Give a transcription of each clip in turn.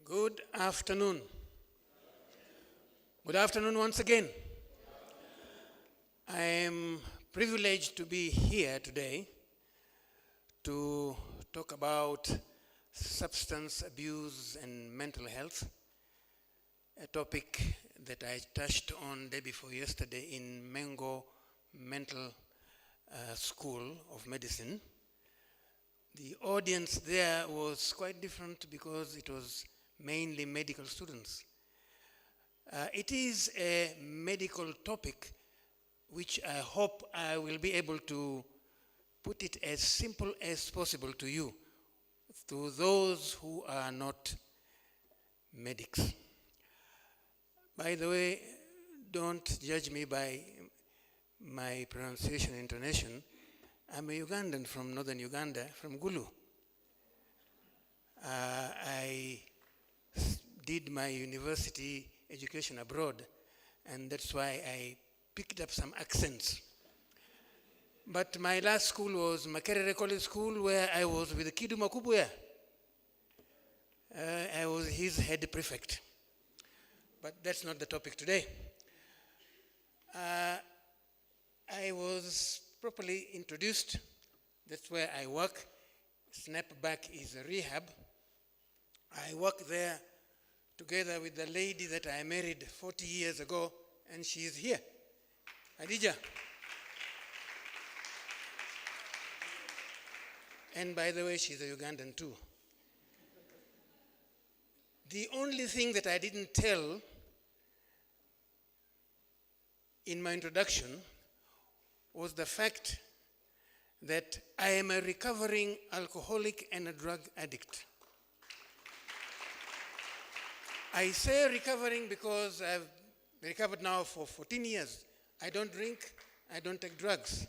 Good afternoon. Good afternoon once again. I am privileged to be here today to talk about substance abuse and mental health, a topic that I touched on day before yesterday in Mengo Mental School of Medicine. The audience there was quite different because it was mainly medical students. It is a medical topic which I hope I will be able to put it as simple as possible to you, to those who are not medics. By the way, don't judge me by my pronunciation and intonation. I'm a Ugandan from northern Uganda, from Gulu. I did my university education abroad, and that's why I picked up some accents. But my last school was Makerere College School, where I was with Kidu Makubuya. I was his head prefect. But that's not the topic today. I was properly introduced. That's where I work. Snapback is a rehab. I work there together with the lady that I married 40 years ago, and she is here, Adija. And by the way, she's a Ugandan too. The only thing that I didn't tell in my introduction was the fact that I am a recovering alcoholic and a drug addict. I say recovering because I've recovered now for 14 years. I don't drink, I don't take drugs.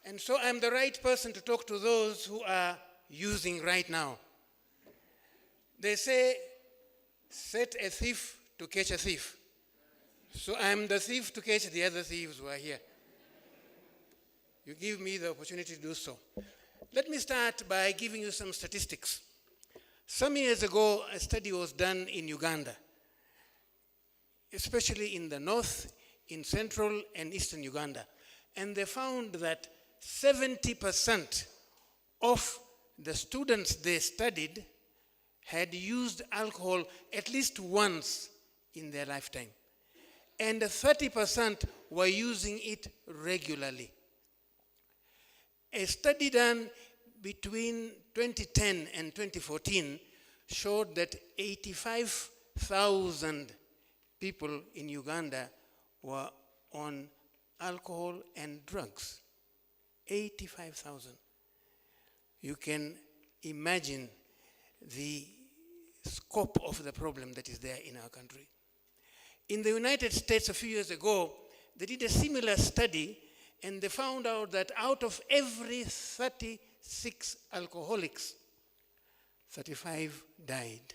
And so I'm the right person to talk to those who are using right now. They say, set a thief to catch a thief. So I'm the thief to catch the other thieves who are here. You give me the opportunity to do so. Let me start by giving you some statistics. Some years ago, a study was done in Uganda, especially in the north, in central and eastern Uganda. And they found that 70% of the students they studied had used alcohol at least once in their lifetime. And 30% were using it regularly. A study done between 2010 and 2014 showed that 85,000 people in Uganda were on alcohol and drugs. 85,000. You can imagine the scope of the problem that is there in our country. In the United States a few years ago, they did a similar study, and they found out that out of every 36 alcoholics, 35 died.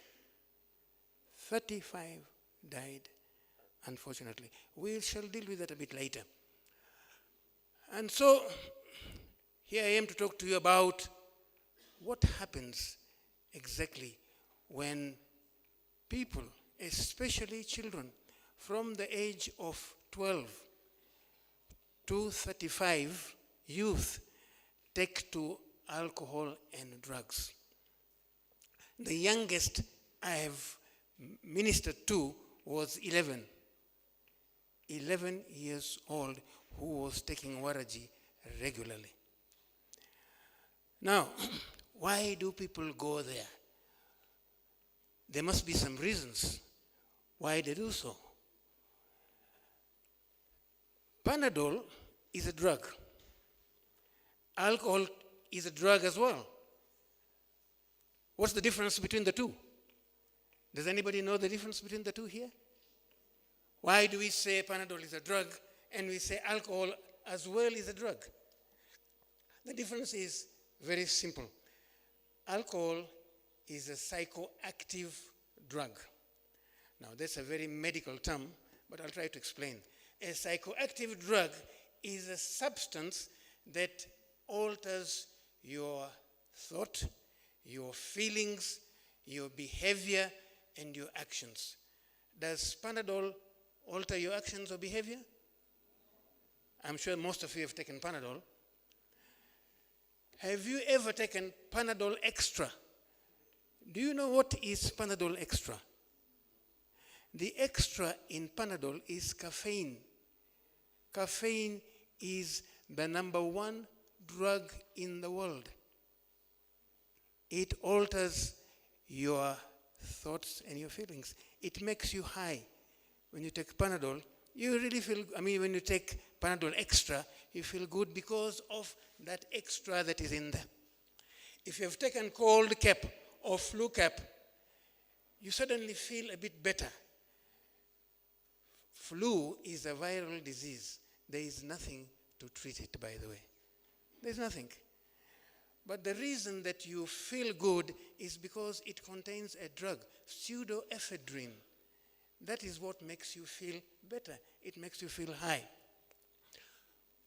35 died, unfortunately. We shall deal with that a bit later. And so, here I am to talk to you about what happens exactly when people, especially children, from the age of 12 to 35, youth, take to alcohol and drugs. The youngest I have ministered to was 11 years old, who was taking waraji regularly. Now, why do people go there? There must be some reasons why they do so. Panadol is a drug. Alcohol is a drug as well. What's the difference between the two? Does anybody know the difference between the two here? Why do we say Panadol is a drug and we say alcohol as well is a drug? The difference is very simple. Alcohol is a psychoactive drug. Now, that's a very medical term, but I'll try to explain. A psychoactive drug is a substance that alters your thought, your feelings, your behavior and your actions. Does Panadol alter your actions or behavior? I'm sure most of you have taken Panadol. Have you ever taken Panadol Extra? Do you know what is Panadol Extra? The extra in Panadol is caffeine. Caffeine is the #1 drug in the world. It alters your thoughts and your feelings. It makes you high. When you take Panadol, you really feel, when you take Panadol Extra, you feel good because of that extra that is in there. If you have taken cold cap or flu cap, you suddenly feel a bit better. Flu is a viral disease. There is nothing to treat it, by the way. There's nothing. But the reason that you feel good is because it contains a drug, pseudoephedrine. That is what makes you feel better. It makes you feel high.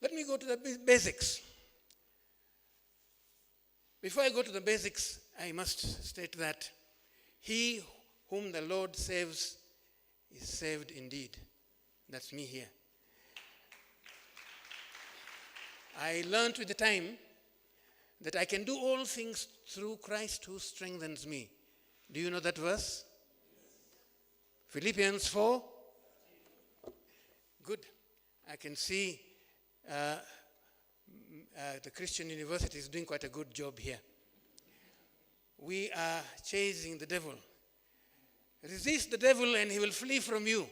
Let me go to the basics. Before I go to the basics, I must state that he whom the Lord saves is saved indeed. That's me here. I learned with the time that I can do all things through Christ who strengthens me. Do you know that verse? Philippians 4. Good. I can see the Christian University is doing quite a good job here. We are chasing the devil. Resist the devil and he will flee from you.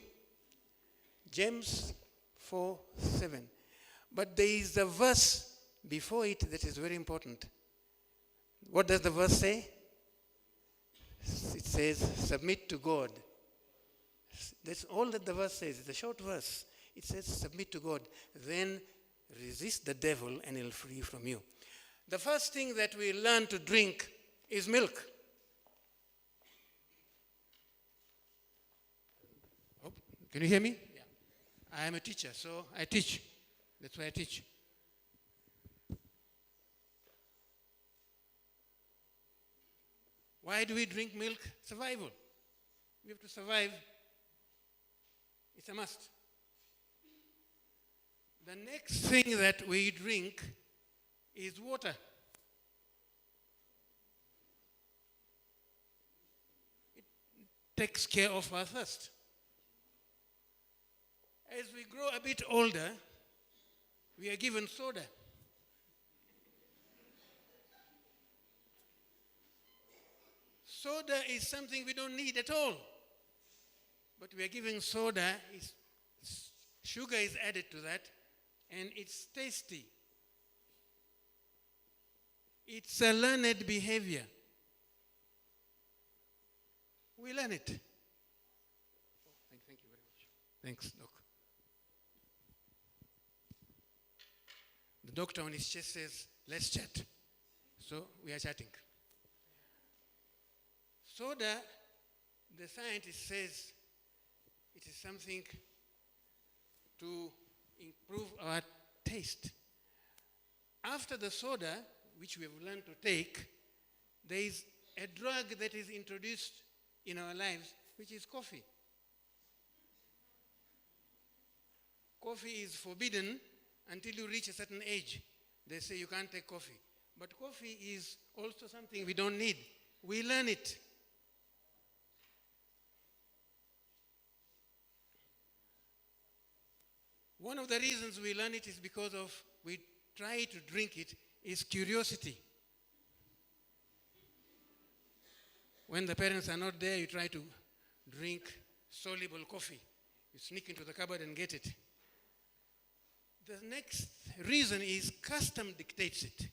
James 4:7. But there is a verse before it that is very important. What does the verse say? It says, submit to God. That's all that the verse says. It's a short verse. It says, submit to God. Then resist the devil and he'll flee from you. The first thing that we learn to drink is milk. Oh, can you hear me? Yeah. I am a teacher, so I teach. That's why I teach. Why do we drink milk? Survival. We have to survive. It's a must. The next thing that we drink is water. It takes care of our thirst. As we grow a bit older, we are given soda. Soda is something we don't need at all. But we are giving soda, sugar is added to that, and it's tasty. It's a learned behavior. We learn it. Thank you very much. Thanks, Doc. The doctor on his chest says, let's chat. So we are chatting. Soda, the scientist says, it is something to improve our taste. After the soda, which we have learned to take, there is a drug that is introduced in our lives, which is coffee. Coffee is forbidden until you reach a certain age. They say you can't take coffee. But coffee is also something we don't need. We learn it. One of the reasons we learn it is because of we try to drink it is curiosity. When the parents are not there, you try to drink soluble coffee. You sneak into the cupboard and get it. The next reason is custom dictates it.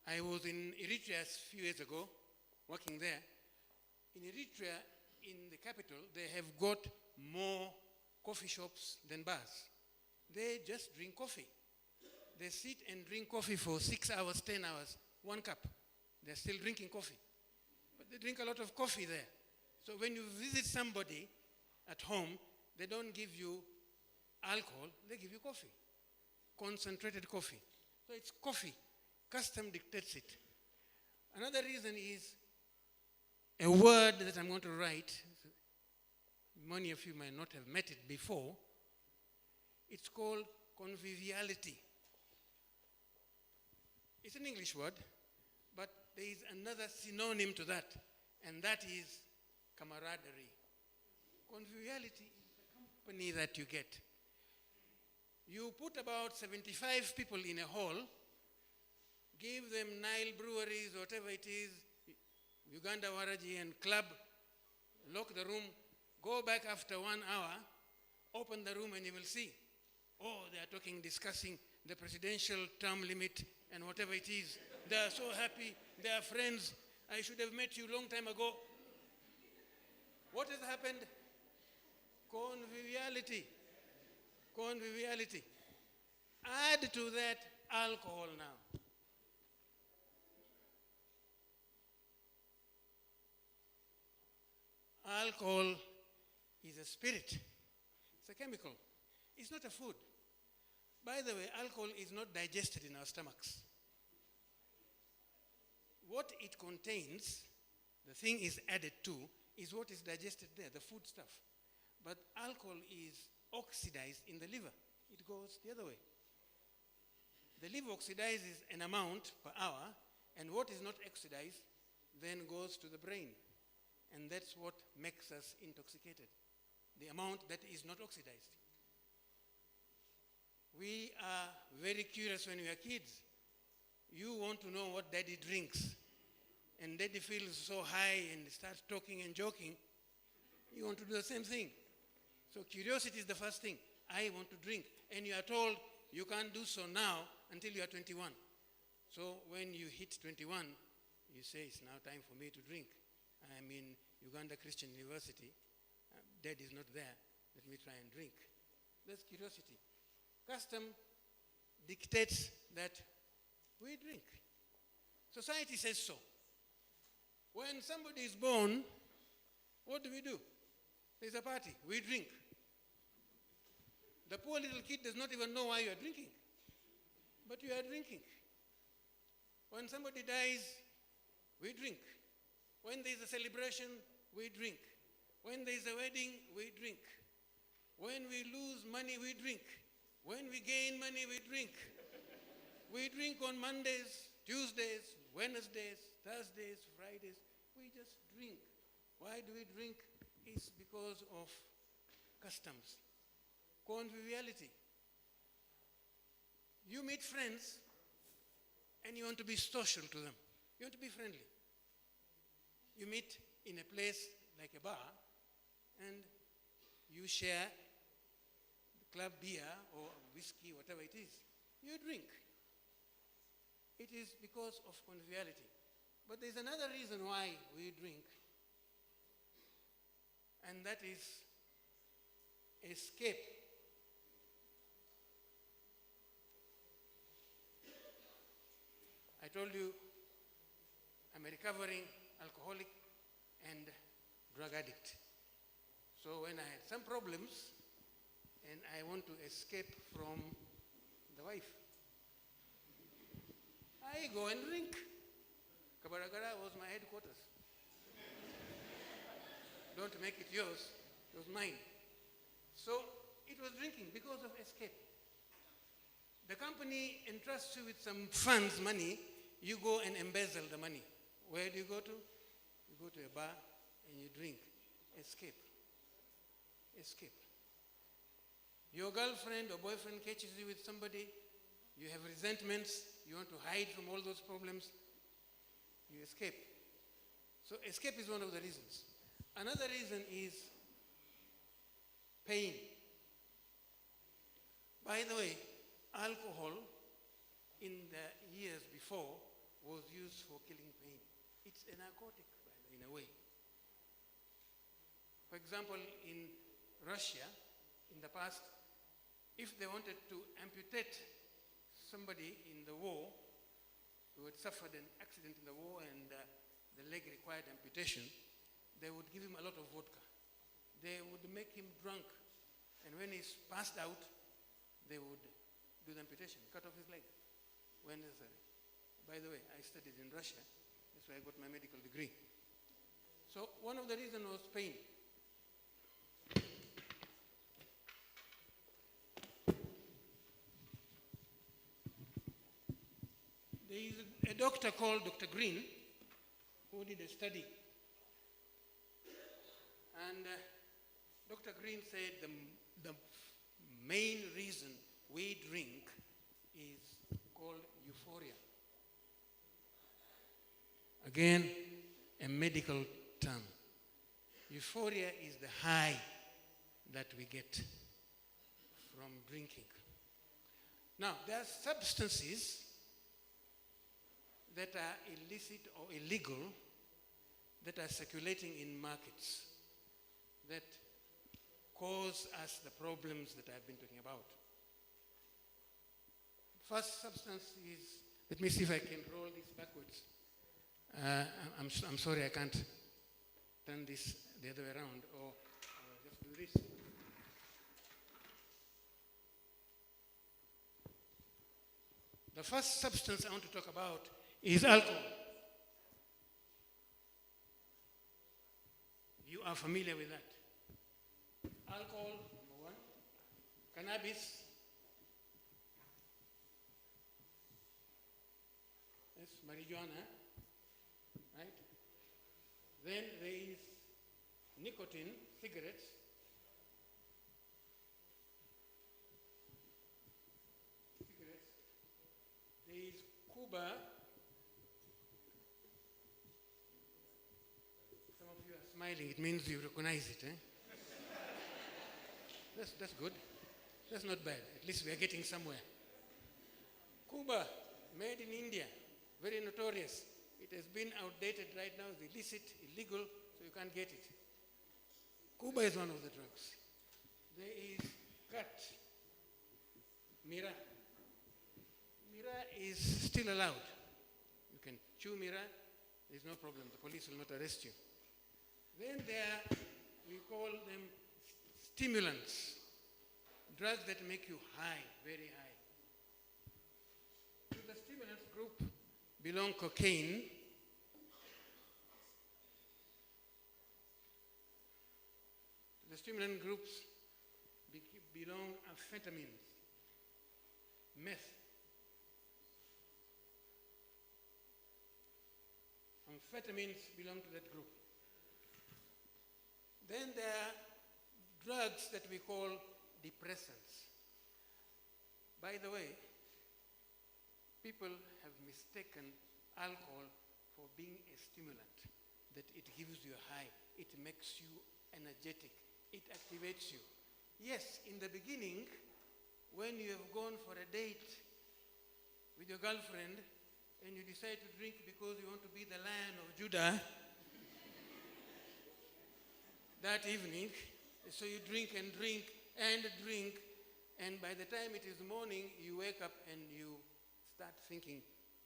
I was in Eritrea a few years ago, working there. In Eritrea, in the capital, they have got more coffee shops than bars. They just drink coffee. They sit and drink coffee for 6 hours, 10 hours, 1 cup. They're still drinking coffee. But they drink a lot of coffee there. So when you visit somebody at home, they don't give you alcohol, they give you coffee. Concentrated coffee. So it's coffee. Custom dictates it. Another reason is a word that I'm going to write. Many of you might not have met it before. It's called conviviality. It's an English word, but there is another synonym to that, and that is camaraderie. Conviviality is the company that you get. You put about 75 people in a hall, give them Nile breweries, whatever it is, Uganda Waraji and club, lock the room, go back after 1 hour, open the room and you will see. Oh, they are talking, discussing the presidential term limit and whatever it is. They are so happy, they are friends. I should have met you long time ago. What has happened? Conviviality. Conviviality. Add to that alcohol now. Alcohol is a spirit. It's a chemical. It's not a food. By the way, alcohol is not digested in our stomachs. What it contains, the thing is added to, is what is digested there, the food stuff. But alcohol is oxidized in the liver. It goes the other way. The liver oxidizes an amount per hour, and what is not oxidized then goes to the brain. And that's what makes us intoxicated, the amount that is not oxidized. We are very curious when we are kids. You want to know what daddy drinks. And daddy feels so high and starts talking and joking. You want to do the same thing. So curiosity is the first thing. I want to drink. And you are told you can't do so now until you are 21. So when you hit 21, you say, it's now time for me to drink. I'm in Uganda Christian University. Dad is not there. Let me try and drink. That's curiosity. Custom dictates that we drink. Society says so. When somebody is born, what do? There's a party. We drink. The poor little kid does not even know why you are drinking. But you are drinking. When somebody dies, we drink. When there's a celebration, we drink. When there's a wedding, we drink. When we lose money, we drink. When we gain money, we drink. We drink on Mondays, Tuesdays, Wednesdays, Thursdays, Fridays. We just drink. Why do we drink? It's because of customs. Conviviality. You meet friends and you want to be social to them. You want to be friendly. You meet in a place like a bar and you share club beer or whiskey, whatever it is. You drink. It is because of conviviality. But there's another reason why we drink, and that is escape. I told you I'm a recovering alcoholic and drug addict. So when I had some problems and I want to escape from the wife, I go and drink. Kabaragara was my headquarters. Don't make it yours, it was mine. So it was drinking because of escape. The company entrusts you with some funds, money, you go and embezzle the money. Where do you go to? You go to a bar and you drink. Escape. Escape. Your girlfriend or boyfriend catches you with somebody, you have resentments, you want to hide from all those problems, you escape. So escape is one of the reasons. Another reason is pain. By the way, alcohol in the years before was used for killing pain. It's a narcotic, in a way. For example, in Russia, in the past, if they wanted to amputate somebody in the war who had suffered an accident in the war and the leg required amputation, they would give him a lot of vodka. They would make him drunk. And when he's passed out, they would do the amputation, cut off his leg. when necessary. By the way, I studied in Russia. That's where I got my medical degree. So one of the reasons was pain. There is a doctor called Dr. Green who did a study. And Dr. Green said the main reason we drink is called euphoria. Again, a medical term. Euphoria is the high that we get from drinking. Now, there are substances that are illicit or illegal that are circulating in markets that cause us the problems that I've been talking about. First substance is, let me see if I can roll this backwards. I'm sorry I can't turn this the other way around, or just do this. The first substance I want to talk about is alcohol. You are familiar with that. Alcohol, number one. Cannabis. That's marijuana, right? Then there is nicotine, cigarettes. There is Cuba. Some of you are smiling. It means you recognize it, eh? That's good. That's not bad. At least we are getting somewhere. Cuba, made in India, very notorious. It has been outdated right now. It's illicit, illegal, so you can't get it. Cuba is one of the drugs. There is cut, mira. Mira is still allowed. You can chew mira, there's no problem. The police will not arrest you. Then there, we call them stimulants, drugs that make you high, very high. To the stimulants group belong cocaine, to the stimulant groups belong amphetamines, meth. Amphetamines belong to that group. Then there are drugs that we call depressants. By the way, people have mistaken alcohol for being a stimulant, that it gives you a high, it makes you energetic, it activates you. Yes, in the beginning, when you have gone for a date with your girlfriend and you decide to drink because you want to be the Lion of Judah that evening, so you drink and drink and drink, and by the time it is morning, you wake up and you start thinking,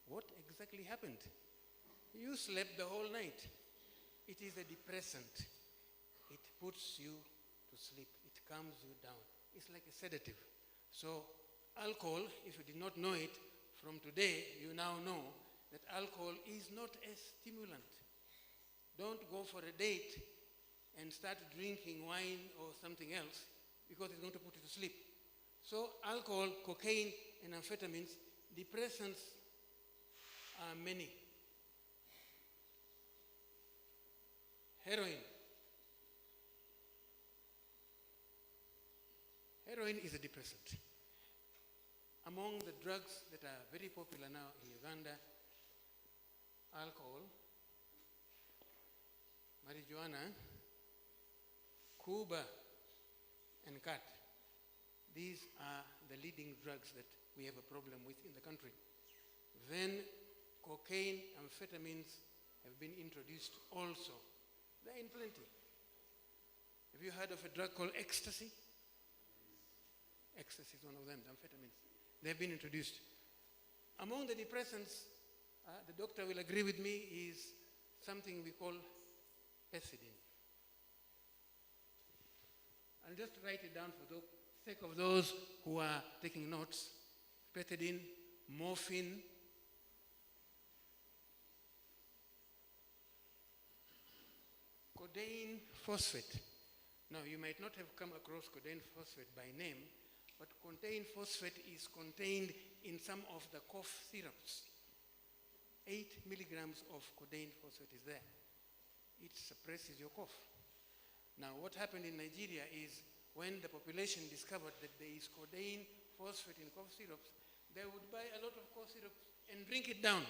what exactly happened? You slept the whole night. It is a depressant. It puts you to sleep. It calms you down. It's like a sedative. So alcohol, if you did not know it, from today you now know that alcohol is not a stimulant. Don't go for a date and start drinking wine or something else because it's going to put you to sleep. So alcohol, cocaine, and amphetamines, depressants are many. Heroin. Heroin is a depressant. Among the drugs that are very popular now in Uganda, alcohol, marijuana, Cuba, and cat. These are the leading drugs that we have a problem with in the country. Then cocaine, amphetamines have been introduced also. They're in plenty. Have you heard of a drug called ecstasy? Ecstasy is one of them, the amphetamines. They've been introduced. Among the depressants, the doctor will agree with me, is something we call pethidine. I'll just write it down for the sake of those who are taking notes. Pethidine, morphine, codeine phosphate. Now, you might not have come across codeine phosphate by name, but codeine phosphate is contained in some of the cough syrups. 8 milligrams of codeine phosphate is there. It suppresses your cough. Now, what happened in Nigeria is when the population discovered that there is codeine phosphate in cough syrups, they would buy a lot of cough syrups and drink it down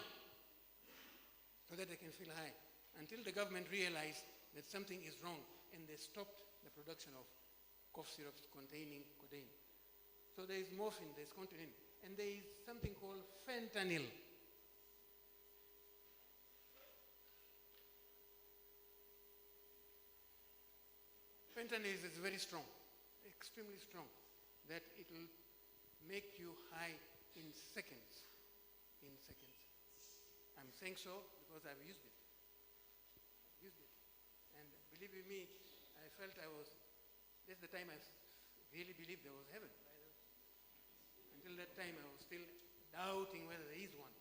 so that they can feel high, until the government realized that something is wrong and they stopped the production of cough syrups containing codeine. So there is morphine, there is codeine, and there is something called fentanyl. Fentanyl is very strong, extremely strong, that it will make you high in seconds. In seconds. I'm saying so because I've used it. And believe you me, I felt that's the time I really believed there was heaven. Until that time, I was still doubting whether there is one.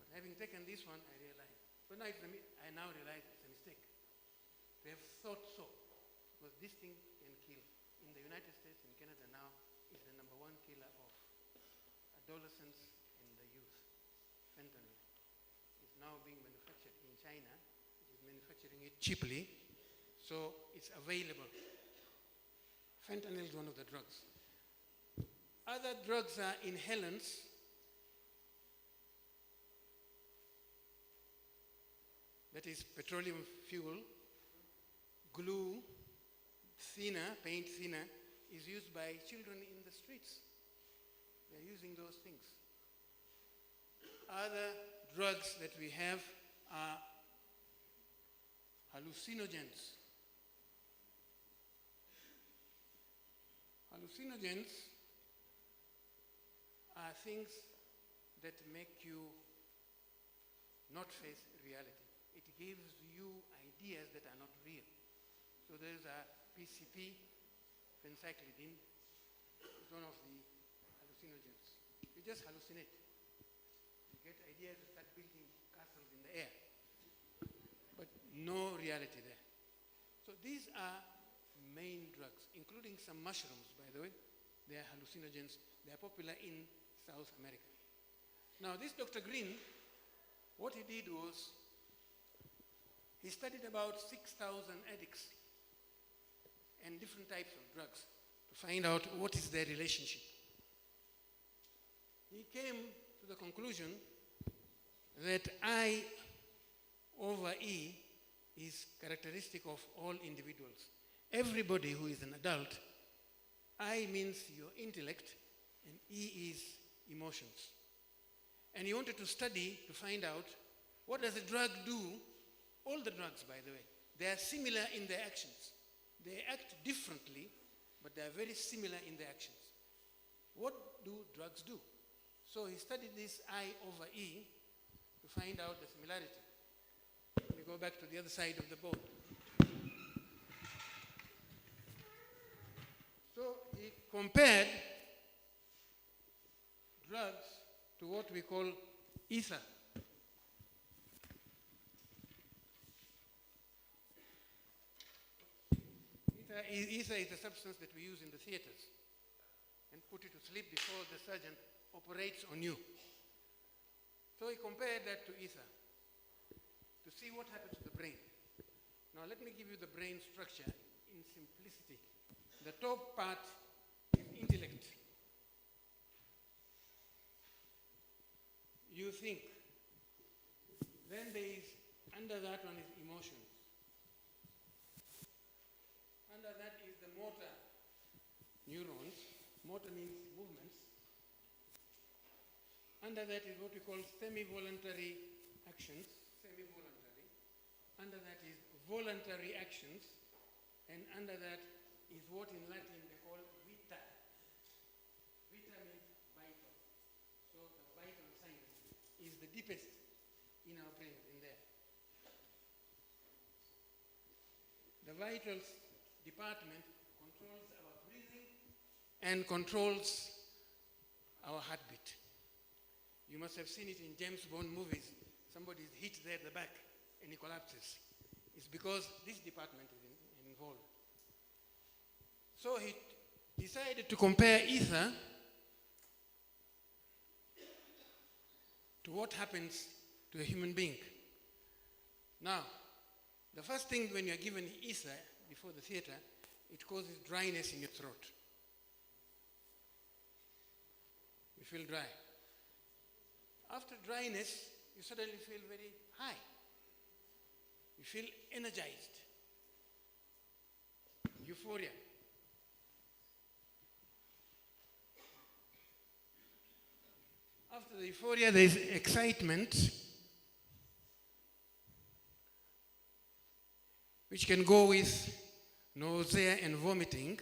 But having taken this one, I realized. So now I now realize it's a mistake. We have thought so. Because this thing can kill. In the United States, in Canada now, is the #1 killer of adolescents and the youth. Fentanyl is now being manufactured in China. It is manufacturing it cheaply, so it's available. Fentanyl is one of the drugs. Other drugs are inhalants. That is petroleum fuel, glue, thinner, paint thinner, is used by children in the streets. They're using those things. Other drugs that we have are hallucinogens. Hallucinogens are things that make you not face reality. It gives you ideas that are not real. So there's a PCP, phencyclidine, is one of the hallucinogens. You just hallucinate. You get ideas to start building castles in the air, but no reality there. So these are main drugs, including some mushrooms, by the way. They are hallucinogens. They are popular in South America. Now, this Dr. Green, what he did was, he studied about 6,000 addicts and different types of drugs to find out what is their relationship. He came to the conclusion that I over E is characteristic of all individuals. Everybody who is an adult, I means your intellect, and E is emotions. And he wanted to study to find out what does a drug do. All the drugs, by the way, they are similar in their actions. They act differently, but they are very similar in their actions. What do drugs do? So he studied this I over E to find out the similarity. Let me go back to the other side of the board. So he compared drugs to what we call ether. Ether is a substance that we use in the theaters and put you to sleep before the surgeon operates on you. So he compared that to ether to see what happens to the brain. Now let me give you the brain structure in simplicity. The top part is intellect. You think. Then there is, under that one is emotions. Under that is the motor neurons. Motor means movements. Under that is what we call semi-voluntary actions. Semi-voluntary. Under that is voluntary actions. And under that is what in Latin they call vita. Vita means vital. So the vital science is the deepest in our brains, in there. The vitals department controls our breathing and controls our heartbeat. You must have seen it in James Bond movies. Somebody is hit there at the back and he collapses. It's because this department is involved. So he decided to compare ether to what happens to a human being. Now, the first thing when you're given ether before the theater, it causes dryness in your throat. You feel dry. After dryness, you suddenly feel very high. You feel energized. Euphoria. After the euphoria, there is excitement, which can go with nausea and vomiting.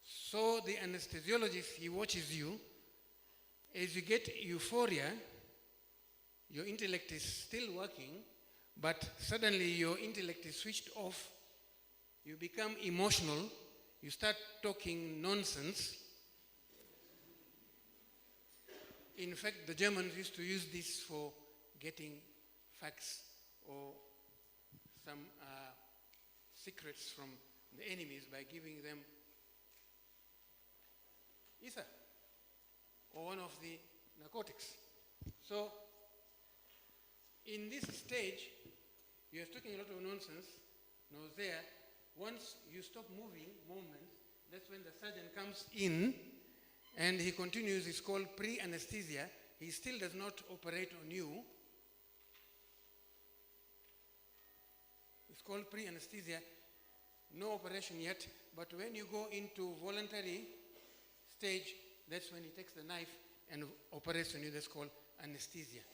So the anesthesiologist, he watches you. As you get euphoria, your intellect is still working, but suddenly your intellect is switched off. You become emotional. You start talking nonsense. In fact, the Germans used to use this for getting facts or some secrets from the enemies by giving them ether or one of the narcotics. So, in this stage, you are talking a lot of nonsense, nausea. Once you stop movements, that's when the surgeon comes in and he continues. It's called pre-anesthesia. He still does not operate on you. It's called pre-anesthesia. No operation yet, but when you go into voluntary stage, that's when he takes the knife and operates on you. That's called anesthesia.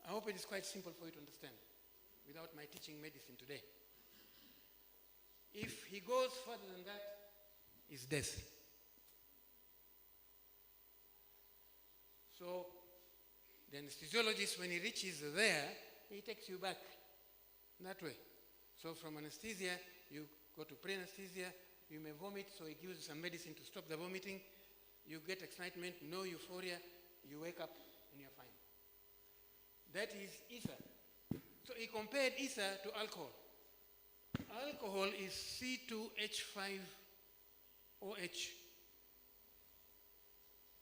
I hope it is quite simple for you to understand without my teaching medicine today. If he goes further than that, it's death. So the anesthesiologist, when he reaches there, he takes you back that way. So from anesthesia, you go to pre-anesthesia, you may vomit, so he gives you some medicine to stop the vomiting. You get excitement, no euphoria, you wake up and you're fine. That is ether. So he compared ether to alcohol. Alcohol is C2H5OH.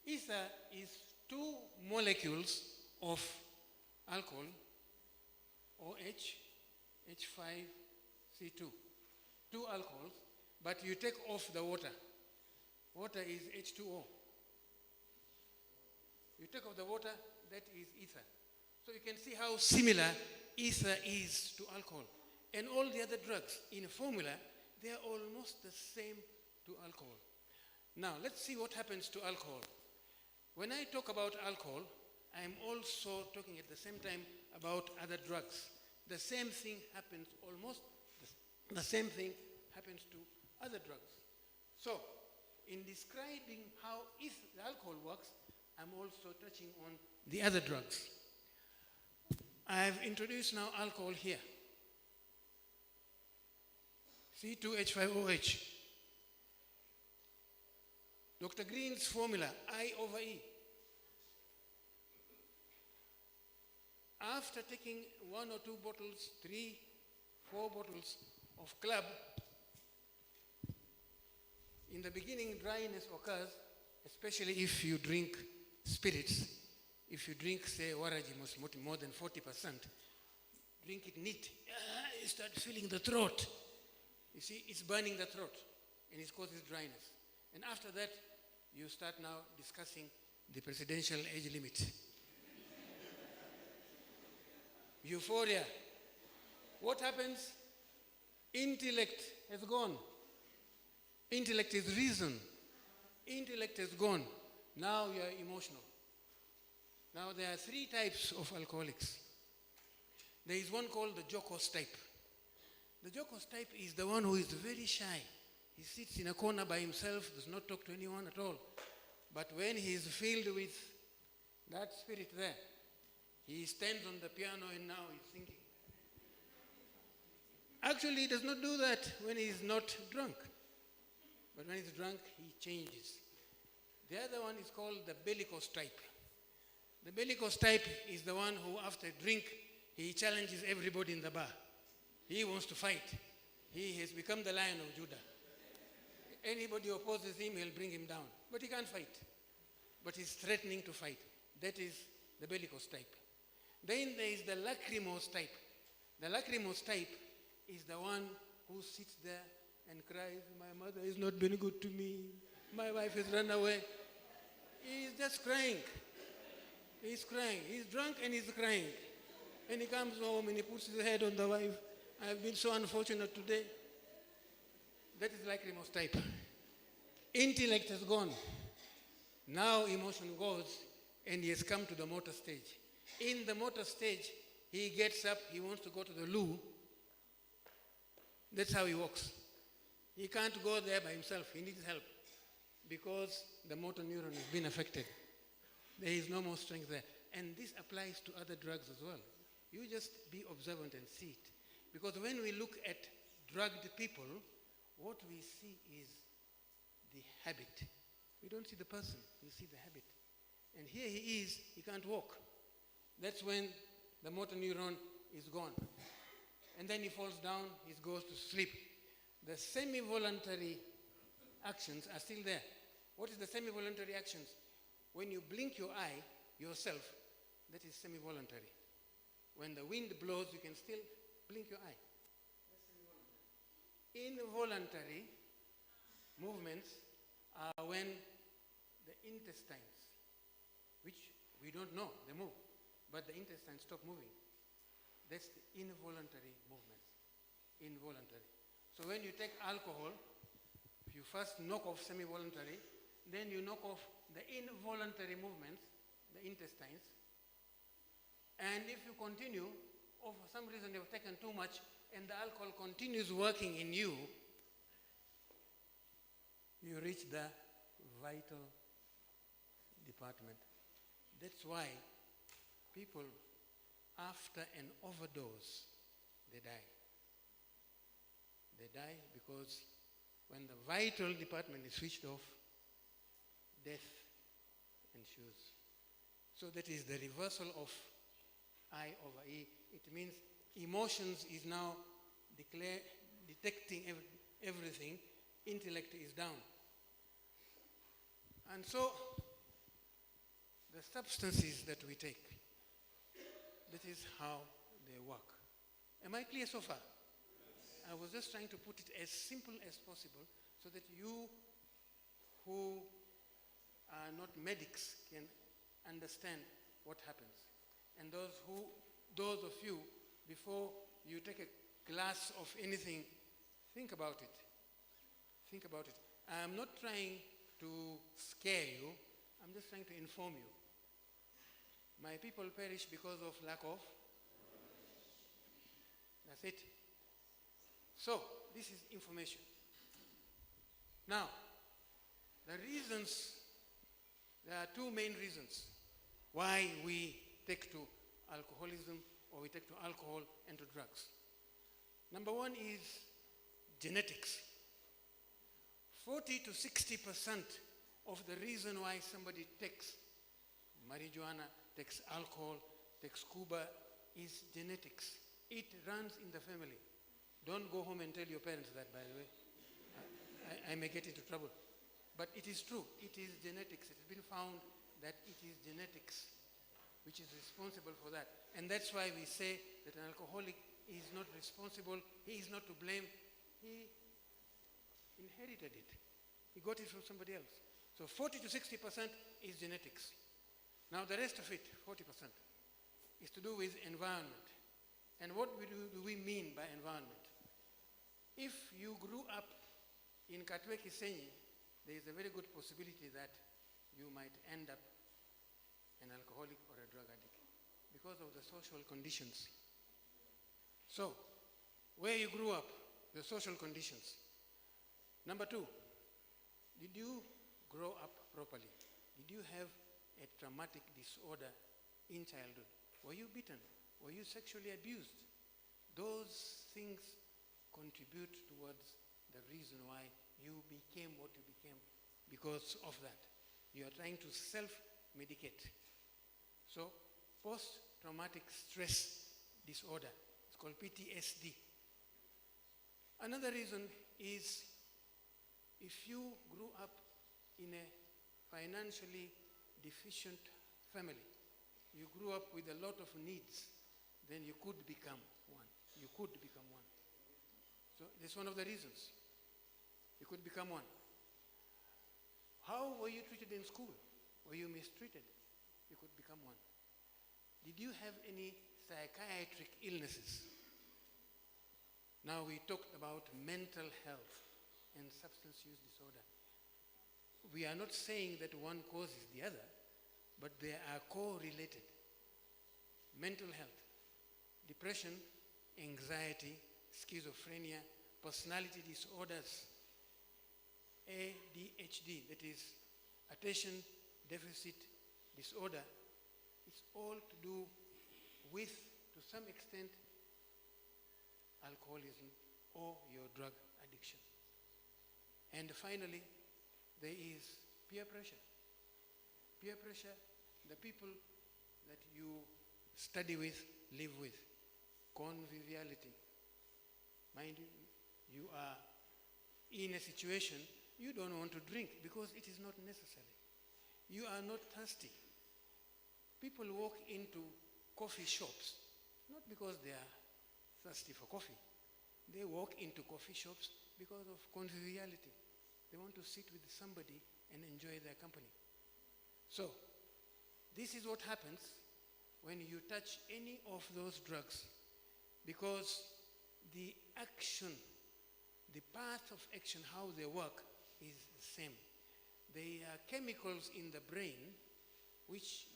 Ether is 2 molecules of alcohol, OH, H5C2. 2 alcohols, but you take off the water. Water is H2O. You take off the water, that is ether. So you can see how similar ether is to alcohol. And all the other drugs in formula, they are almost the same to alcohol. Now, let's see what happens to alcohol. When I talk about alcohol, I am also talking at the same time about other drugs. The same thing happens, almost the same thing happens to other drugs. So, in describing how the alcohol works, I'm also touching on the other drugs. I've introduced now alcohol here. C2H5OH. Dr. Green's formula, I/E. After taking 1 or 2 bottles, 3, 4 bottles of club, in the beginning dryness occurs, especially if you drink spirits. If you drink, say, waraji, more than 40%, drink it neat, you start feeling the throat. You see, it's burning the throat, and it causes dryness. And after that, you start now discussing the presidential age limit. Euphoria. What happens? Intellect has gone. Intellect is reason. Intellect has gone. Now you are emotional. Now there are 3 types of alcoholics. There is one called the jocose type. The jocose type is the one who is very shy. He sits in a corner by himself, does not talk to anyone at all. But when he is filled with that spirit there, he stands on the piano and now he's singing. Actually, he does not do that when he is not drunk. But when he's drunk, he changes. The other one is called the bellicose type. The bellicose type is the one who, after a drink, he challenges everybody in the bar. He wants to fight. He has become the Lion of Judah. Anybody who opposes him, he'll bring him down. But he can't fight. But he's threatening to fight. That is the bellicose type. Then there is the lachrymose type. The lachrymose type is the one who sits there and cries, my mother has not been good to me. My wife has run away. He's just crying. He's crying. He's drunk and he's crying. And he comes home and he puts his head on the wife. I've been so unfortunate today. That is lachrymose type. Intellect has gone. Now emotion goes and he has come to the motor stage. In the motor stage, he gets up, he wants to go to the loo. That's how he walks. He can't go there by himself. He needs help because the motor neuron has been affected. There is no more strength there. And this applies to other drugs as well. You just be observant and see it. Because when we look at drugged people, what we see is the habit. We don't see the person, we see the habit. And here he is, he can't walk. That's when the motor neuron is gone. And then he falls down, he goes to sleep. The semi-voluntary actions are still there. What is the semi-voluntary actions? When you blink your eye yourself, that is semi-voluntary. When the wind blows, you can still blink your eye. Involuntary movements are when the intestines, which we don't know, they move, but the intestines stop moving. That's the involuntary movements. Involuntary. So when you take alcohol, you first knock off semi-voluntary, then you knock off the involuntary movements, the intestines, and if you continue, or for some reason you've taken too much, and the alcohol continues working in you, you reach the vital department. That's why people, after an overdose, they die. They die because when the vital department is switched off, death ensues. So that is the reversal of I over E. It means emotions is now detecting everything. Intellect is down. And so the substances that we take, that is how they work. Am I clear so far? Yes. I was just trying to put it as simple as possible so that you who are not medics can understand what happens. And those of you, before you take a glass of anything, think about it. Think about it. I'm not trying to scare you. I'm just trying to inform you. My people perish because of lack of. That's it. So, this is information. Now, the reasons, there are two main reasons why we take to alcoholism or we take to alcohol and to drugs. Number one is genetics. 40 to 60% of the reason why somebody takes marijuana, takes alcohol, takes scuba is genetics. It runs in the family. Don't go home and tell your parents that, by the way. I may get into trouble. But it is true. It is genetics. It has been found that it is genetics which is responsible for that. And that's why we say that an alcoholic is not responsible. He is not to blame. He inherited it. He got it from somebody else. So 40 to 60% is genetics. Now the rest of it, 40%, is to do with environment. And what do we mean by environment? If you grew up in Katwe Kisenyi, there is a very good possibility that you might end up an alcoholic or a drug addict because of the social conditions. So, where you grew up, the social conditions. Number two, did you grow up properly? Did you have a traumatic disorder in childhood? Were you beaten? Were you sexually abused? Those things contribute towards the reason why you became what you became because of that. You are trying to self-medicate. So, post-traumatic stress disorder, it's called PTSD. Another reason is if you grew up in a financially deficient family, you grew up with a lot of needs, then you could become one. You could become one. So that's one of the reasons. You could become one. How were you treated in school? Were you mistreated? You could become one. Did you have any psychiatric illnesses? Now we talked about mental health and substance use disorder. We are not saying that one causes the other, but they are correlated. Mental health, depression, anxiety, schizophrenia, personality disorders, ADHD, that is attention deficit disorder, it's all to do with, to some extent, alcoholism or your drug addiction. And finally, there is peer pressure. Peer pressure, the people that you study with, live with. Conviviality. Mind you, you are in a situation you don't want to drink because it is not necessary. You are not thirsty. People walk into coffee shops, not because they are thirsty for coffee. They walk into coffee shops because of conviviality. They want to sit with somebody and enjoy their company. So, this is what happens when you touch any of those drugs, because the action, the path of action, how they work is the same. They are chemicals in the brain which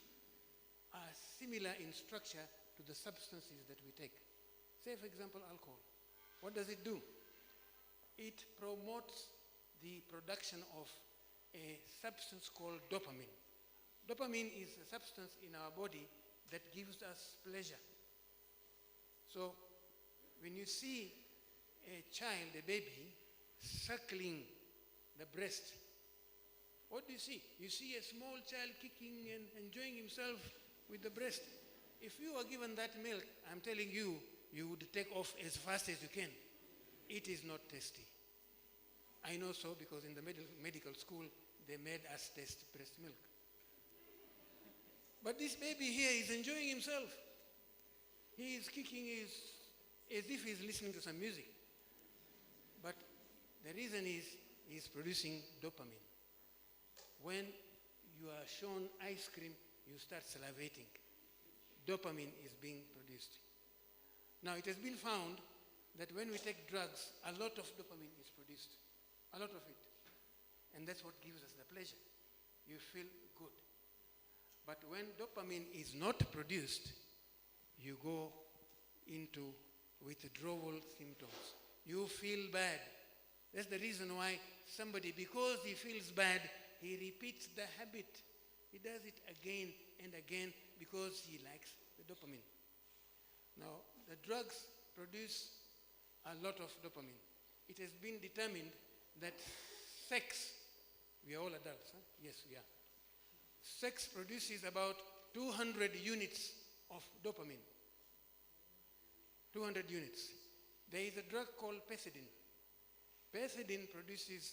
are similar in structure to the substances that we take. Say, for example, alcohol. What does it do? It promotes the production of a substance called dopamine. Dopamine is a substance in our body that gives us pleasure. So, when you see a child, a baby, suckling the breast, what do you see? You see a small child kicking and enjoying himself with the breast. If you are given that milk, I'm telling you, you would take off as fast as you can. It is not tasty. I know so because in the medical school, they made us taste breast milk. But this baby here is enjoying himself. He is kicking as if he's listening to some music. But the reason is he's producing dopamine. When you are shown ice cream, you start salivating. Dopamine is being produced. Now, it has been found that when we take drugs, a lot of dopamine is produced. A lot of it. And that's what gives us the pleasure. You feel good. But when dopamine is not produced, you go into withdrawal symptoms. You feel bad. That's the reason why somebody, because he feels bad, he repeats the habit. He does it again and again because he likes the dopamine. Now, the drugs produce a lot of dopamine. It has been determined that sex, we are all adults, huh? Yes, we are. Sex produces about 200 units of dopamine. 200 units. There is a drug called pethidine. Pethidine produces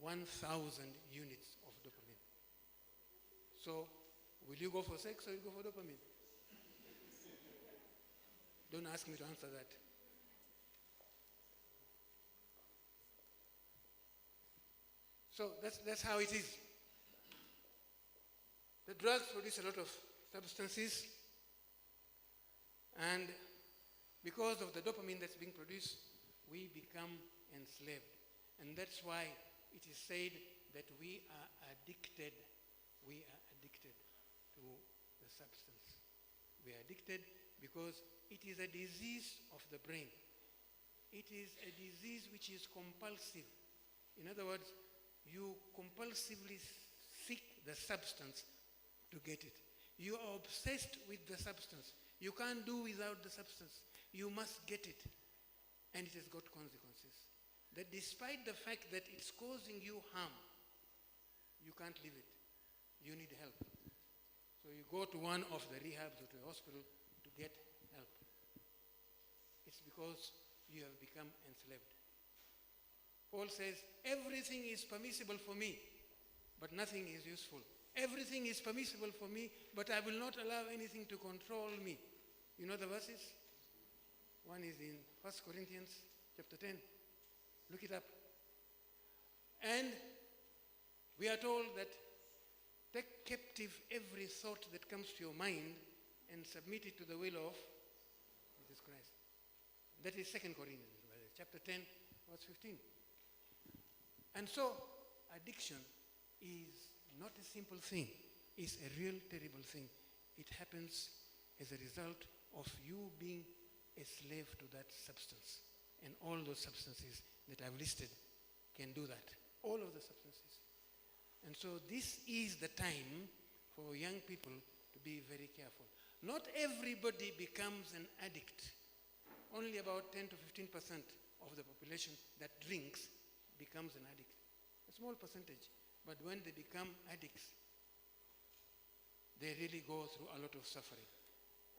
1,000 units of dopamine. So, will you go for sex or you go for dopamine? Don't ask me to answer that. So that's how it is. The drugs produce a lot of substances, and because of the dopamine that's being produced, we become enslaved. And that's why it is said that we are addicted. We are addicted to the substance. We are addicted because it is a disease of the brain. It is a disease which is compulsive. In other words, you compulsively seek the substance to get it. You are obsessed with the substance. You can't do without the substance. You must get it. and it has got consequences. That despite the fact that it's causing you harm, you can't leave it. You need help. So you go to one of the rehabs or to a hospital to get help. It's because you have become enslaved. Paul says, everything is permissible for me, but nothing is useful. Everything is permissible for me, but I will not allow anything to control me. You know the verses? One is in 1 Corinthians chapter 10. Look it up. And we are told that take captive every thought that comes to your mind and submit it to the will of Jesus Christ. That is 2 Corinthians, chapter 10, verse 15. And so, addiction is not a simple thing. It's a real terrible thing. It happens as a result of you being a slave to that substance. And all those substances that I've listed can do that. All of the substances. And so this is the time for young people to be very careful. Not everybody becomes an addict. Only about 10 to 15% of the population that drinks becomes an addict. A small percentage. But when they become addicts, they really go through a lot of suffering.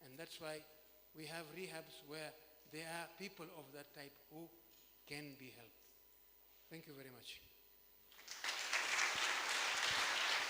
And that's why we have rehabs where there are people of that type who can be helped. Thank you very much.